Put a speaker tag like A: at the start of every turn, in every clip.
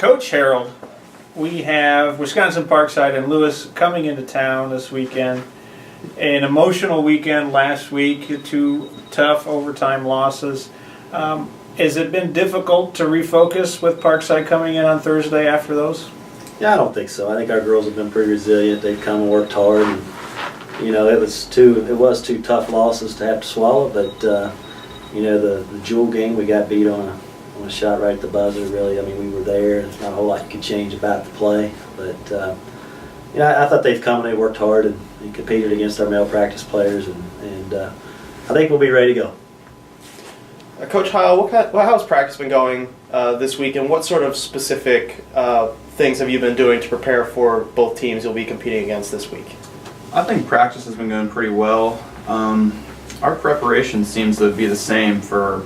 A: Coach Harold, we have Wisconsin-Parkside and Lewis coming into town this weekend. An emotional weekend last week, 2 tough overtime losses. Has it been difficult to refocus with Parkside coming in on Thursday after those?
B: Yeah, I don't think so. I think our girls have been pretty resilient. They've come and worked hard, and it was two tough losses to have to swallow. But the Jewel game, we got beat on a shot right at the buzzer. Really, I mean, we were there. There's not a whole lot you could change about the play, but I thought they've come and they worked hard and competed against our male practice players, and I think we'll be ready to go.
C: Coach Heil, how's practice been going this week, and what sort of specific things have you been doing to prepare for both teams you'll be competing against this week?
D: I think practice has been going pretty well. Our preparation seems to be the same for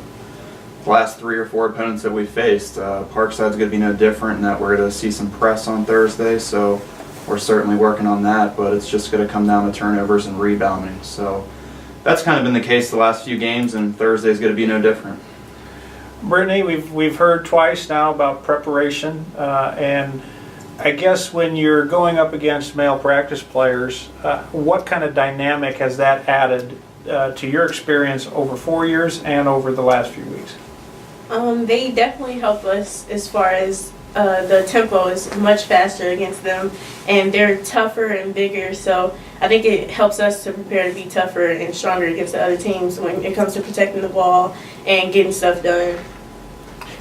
D: the last 3 or 4 opponents that we faced. Parkside's going to be no different in that we're going to see some press on Thursday, so we're certainly working on that, but it's just going to come down to turnovers and rebounding. So that's kind of been the case the last few games, and Thursday's going to be no different.
A: Brittany, we've heard twice now about preparation, and I guess when you're going up against male practice players, what kind of dynamic has that added to your experience over 4 years and over the last few weeks?
E: They definitely help us as far as the tempo is much faster against them, and they're tougher and bigger, so I think it helps us to prepare to be tougher and stronger against the other teams when it comes to protecting the ball and getting stuff done.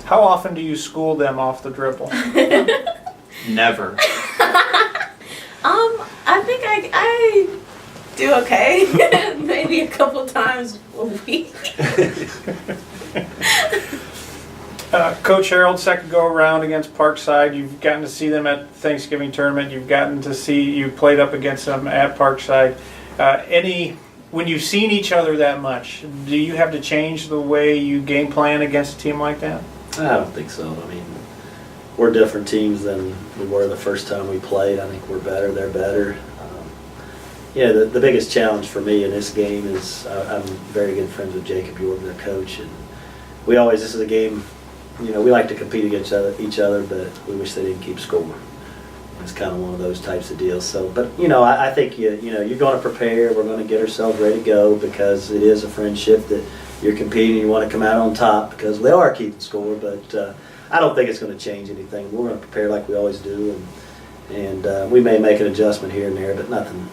A: How often do you school them off the dribble?
D: Never.
E: I think I do okay. Maybe a couple times a week.
A: Coach Harold, second go around against Parkside. You've gotten to see them at Thanksgiving tournament. You played up against them at Parkside. When you've seen each other that much, do you have to change the way you game plan against a team like that?
B: I don't think so. I mean, we're different teams than we were the first time we played. I think we're better. They're better. The biggest challenge for me in this game is I'm very good friends with Jacob York, their coach, and this is a game. We like to compete against each other, but we wish they didn't keep score. It's kind of one of those types of deals. So, but I think you're going to prepare. We're going to get ourselves ready to go because it is a friendship that you're competing. You want to come out on top because they are keeping score. But I don't think it's going to change anything. We're going to prepare like we always do, and we may make an adjustment here and there, but nothing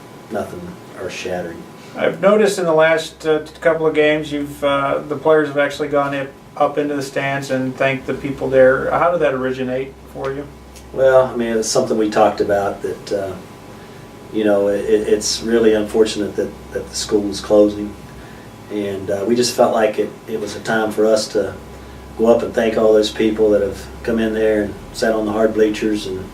B: earth-shattering.
A: I've noticed in the last couple of games, the players have actually gone up into the stands and thanked the people there. How did that originate for you?
B: Well, I mean, it's something we talked about that, it's really unfortunate that the school is closing. And we just felt like it was a time for us to go up and thank all those people that have come in there and sat on the hard bleachers and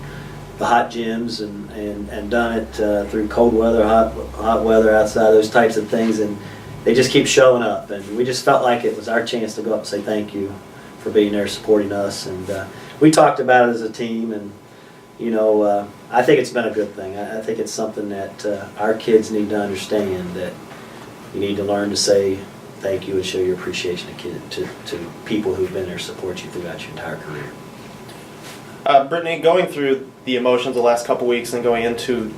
B: the hot gyms and done it through cold weather, hot weather outside, those types of things. And they just keep showing up. And we just felt like it was our chance to go up and say thank you for being there, supporting us. And we talked about it as a team. And, I think it's been a good thing. I think it's something that our kids need to understand, that you need to learn to say thank you and show your appreciation to people who've been there to support you throughout your entire career.
C: Brittany, going through the emotions the last couple weeks and going into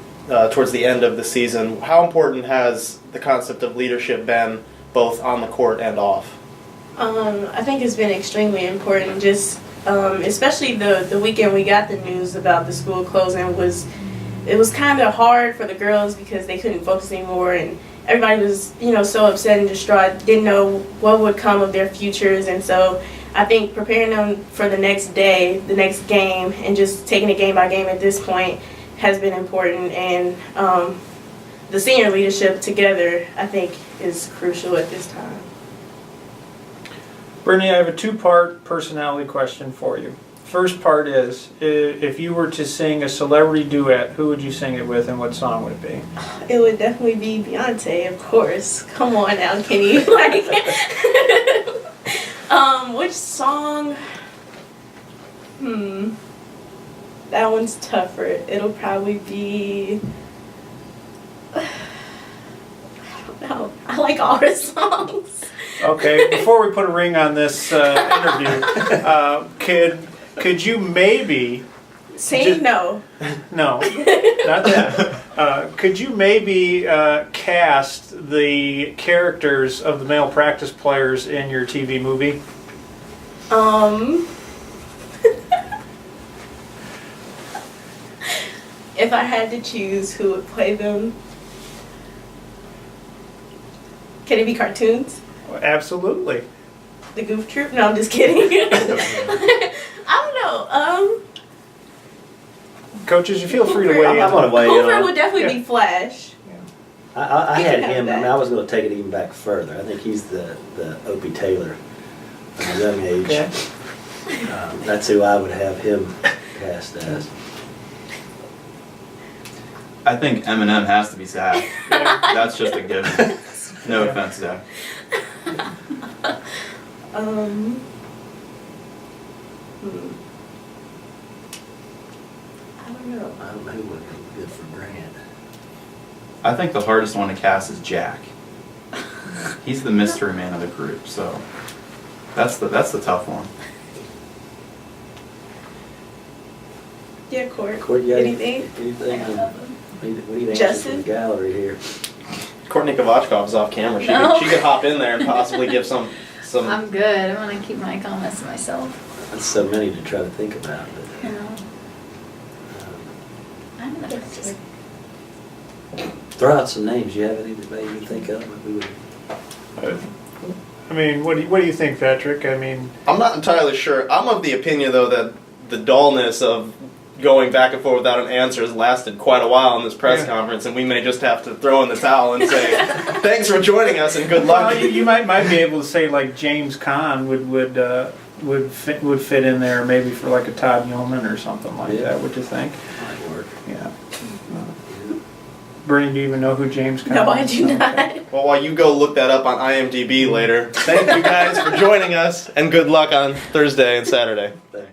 C: towards the end of the season, how important has the concept of leadership been both on the court and off?
E: I think it's been extremely important. Just especially the weekend we got the news about the school closing it was kind of hard for the girls because they couldn't focus anymore, and everybody was so upset and distraught, didn't know what would come of their futures. And so I think preparing them for the next day, the next game, and just taking it game by game at this point has been important. And the senior leadership together, I think, is crucial at this time.
A: Brittany, I have a 2-part personality question for you. First part is, if you were to sing a celebrity duet, who would you sing it with and what song would it be?
E: It would definitely be Beyonce, of course. Come on now, Kenny. Which song? That one's tougher. It'll probably be... I don't know. I like all her songs.
A: Okay, before we put a ring on this interview, Could you maybe?
E: Saying
A: Just-
E: no.
A: No, not that. Could you maybe cast the characters of the male practice players in your TV movie?
E: If I had to choose who would play them, can it be cartoons?
A: Absolutely.
E: The Goof Troop? No, I'm just kidding. I don't know.
A: Coaches, you feel free to
E: Hoover-
A: weigh in.
B: I'm gonna weigh in
E: Hoover
B: on
E: would
B: it.
E: definitely
A: Yeah.
E: be Flash.
B: I
E: You
B: had
E: can have
B: him. I mean,
E: that.
B: I was going to take it even back further. I think he's the Opie Taylor at a young age.
A: Yeah.
B: That's who I would have him cast as.
D: I think Eminem has to be Zach. That's just a given. No offense, Zach.
E: Hmm. I don't know.
B: I don't know who would be good for Grant.
D: I think the hardest one to cast is Jack. He's the mystery man of the group, so that's the tough one.
E: Yeah, Court.
B: Court, yeah,
E: Anything?
B: Anything? What do you answer
E: Justin?
B: from the gallery here?
C: Courtney Kovachkov is off camera.
F: No.
C: She could hop in there and possibly give some.
F: I'm good. I want to keep my comments to myself.
B: That's so many to try to think about. But,
F: You know, I don't know. Just,
B: throw out some names. You have any that maybe you think of? That we would.
A: I mean, what do you think, Patrick? I mean,
C: I'm not entirely sure. I'm of the opinion, though, that the dullness of going back and forth without an answer has lasted quite a while in this press
A: Yeah.
C: conference, and we may just have to throw in the towel and say, thanks for joining us and good luck.
A: well, you might be able to say like James Caan would fit in there maybe for like a Todd Yeoman or something like
B: Yeah.
A: that. Would you think?
B: Might work.
A: Yeah. Bernie, do you even know who James Caan
E: No, I
A: is?
E: do not.
C: Well, while you go look that up on IMDb later, thank you guys for joining us, and good luck on Thursday and Saturday.
B: Thanks.